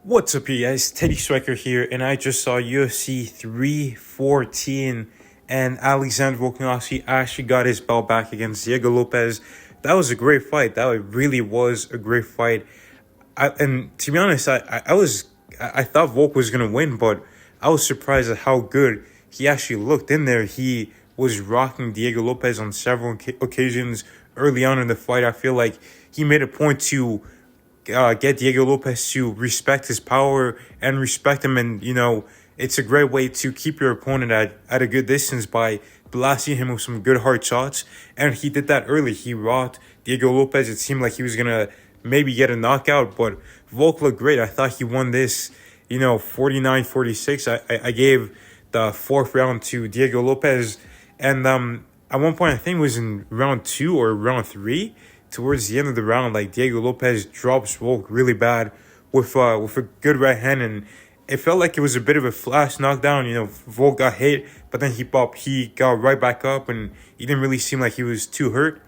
What's up, you guys? Teddy Striker here, and I just saw UFC 314, and Alexander Volkanovski actually got his belt back against Diego Lopez. That was a great fight. That really was a great fight. And to be honest, I thought Volk was gonna win, but I was surprised at how good he actually looked in there. He was rocking Diego Lopez on several occasions early on in the fight. I feel like he made a point to get Diego Lopez to respect his power and respect him. And, it's a great way to keep your opponent at a good distance by blasting him with some good hard shots. And he did that early. He rocked Diego Lopez. It seemed like he was going to maybe get a knockout, but Volk looked great. I thought he won this, 49-46. I gave the fourth round to Diego Lopez. And at one point, I think it was in round 2 or round 3, towards the end of the round, like Diego Lopez drops Volk really bad with a good right hand, and it felt like it was a bit of a flash knockdown. Volk got hit, but then he got right back up, and he didn't really seem like he was too hurt.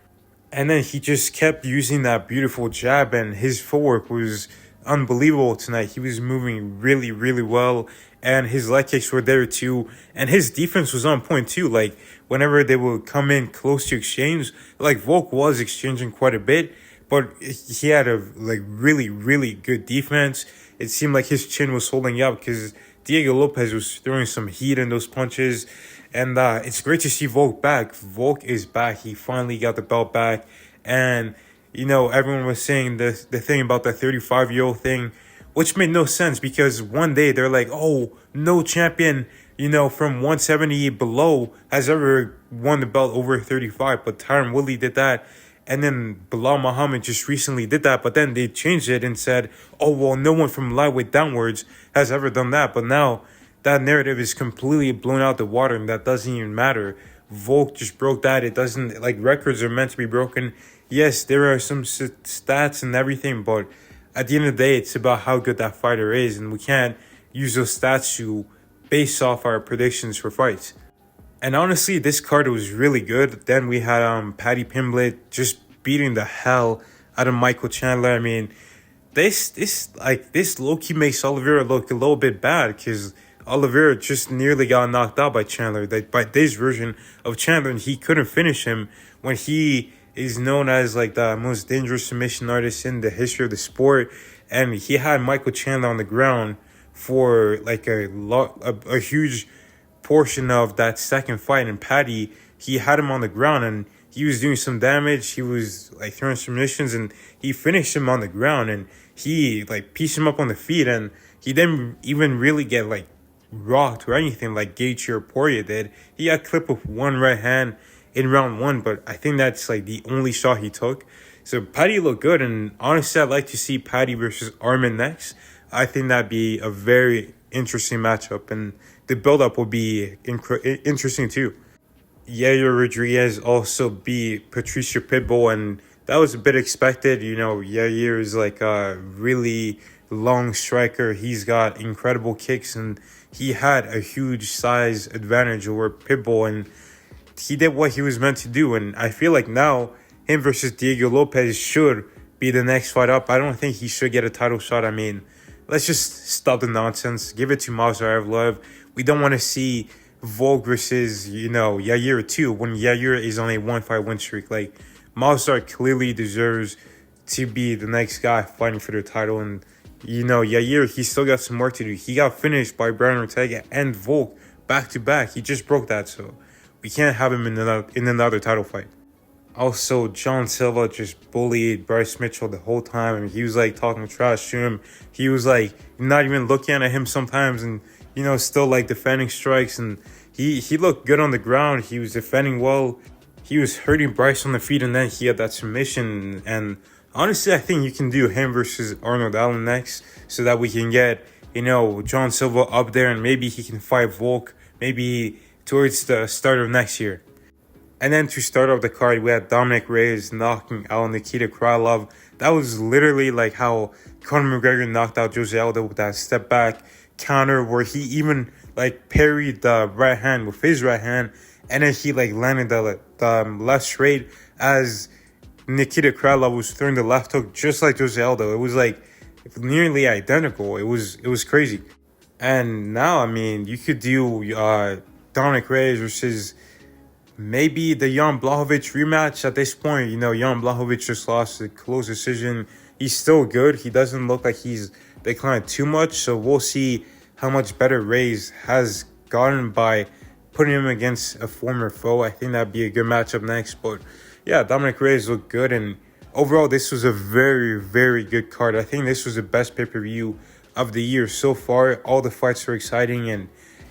And then he just kept using that beautiful jab, and his footwork was unbelievable tonight. He was moving really, really well, and his leg kicks were there too. And his defense was on point too. Like, whenever they would come in close to exchange, like Volk was exchanging quite a bit, but he had a really, really good defense. It seemed like his chin was holding up because Diego Lopez was throwing some heat in those punches. And it's great to see Volk back. Volk is back. He finally got the belt back. And, everyone was saying the thing about the 35-year-old thing, which made no sense because one day they're like, oh, no champion, from 170 below has ever won the belt over 35. But Tyron Woodley did that. And then Bilal Muhammad just recently did that. But then they changed it and said, oh, well, no one from lightweight downwards has ever done that. But now that narrative is completely blown out the water, and that doesn't even matter. Volk just broke that. It doesn't, records are meant to be broken. Yes, there are some stats and everything, but at the end of the day, it's about how good that fighter is, and we can't use those stats to base off our predictions for fights. And honestly, this card was really good. Then we had Paddy just beating the hell out of Michael Chandler. I mean, this low-key makes Oliveira look a little bit bad because Oliveira just nearly got knocked out by Chandler, by this version of Chandler, and he couldn't finish him when he is known as the most dangerous submission artist in the history of the sport. And he had Michael Chandler on the ground for a huge portion of that second fight. And Paddy, he had him on the ground and he was doing some damage. He was throwing submissions, and he finished him on the ground, and he pieced him up on the feet, and he didn't even really get rocked or anything like Gaethje or Poirier did. He got clipped with one right hand in round 1, but I think that's the only shot he took. So Paddy looked good, and honestly, I'd like to see Paddy versus Arman next. I think that'd be a very interesting matchup, and the build-up will be interesting too. Yair Rodriguez also beat Patricio Pitbull, and that was a bit expected. Yair is a really long striker. He's got incredible kicks, and he had a huge size advantage over Pitbull, and he did what he was meant to do. And I feel like now him versus Diego Lopez should be the next fight up. I don't think he should get a title shot. I mean, let's just stop the nonsense. Give it to Movsar. We don't want to see Volk versus, Yair too, when Yair is on a 1-fight win streak. Movsar clearly deserves to be the next guy fighting for the title. And, Yair, he still got some work to do. He got finished by Brian Ortega and Volk back-to-back. He just broke that, so we can't have him in another title fight. Also, John Silva just bullied Bryce Mitchell the whole time. I mean, he was talking trash to him. He was not even looking at him sometimes, and still defending strikes. And he looked good on the ground. He was defending well. He was hurting Bryce on the feet, and then he had that submission. And honestly, I think you can do him versus Arnold Allen next, so that we can get John Silva up there, and maybe he can fight Volk maybe towards the start of next year. And then to start off the card, we had Dominic Reyes knocking out Nikita Krylov. That was literally how Conor McGregor knocked out Jose Aldo with that step back counter, where he even parried the right hand with his right hand, and then he landed the left straight as Nikita Krylov was throwing the left hook just like Jose Aldo. It was nearly identical. It was crazy. And now, I mean, you could do Dominic Reyes versus maybe the Jan Blachowicz rematch at this point. Jan Blachowicz just lost a close decision. He's still good. He doesn't look like he's declined too much. So we'll see how much better Reyes has gotten by putting him against a former foe. I think that'd be a good matchup next. But yeah, Dominic Reyes looked good. And overall, this was a very, very good card. I think this was the best pay-per-view of the year so far. All the fights were exciting. And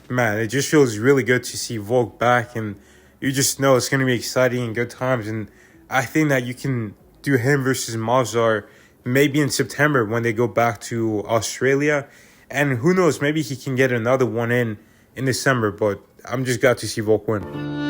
man, it just feels really good to see Volk back. And you just know it's going to be exciting and good times. And I think that you can do him versus Mazar maybe in September when they go back to Australia. And who knows, maybe he can get another one in December. But I'm just glad to see Volk win.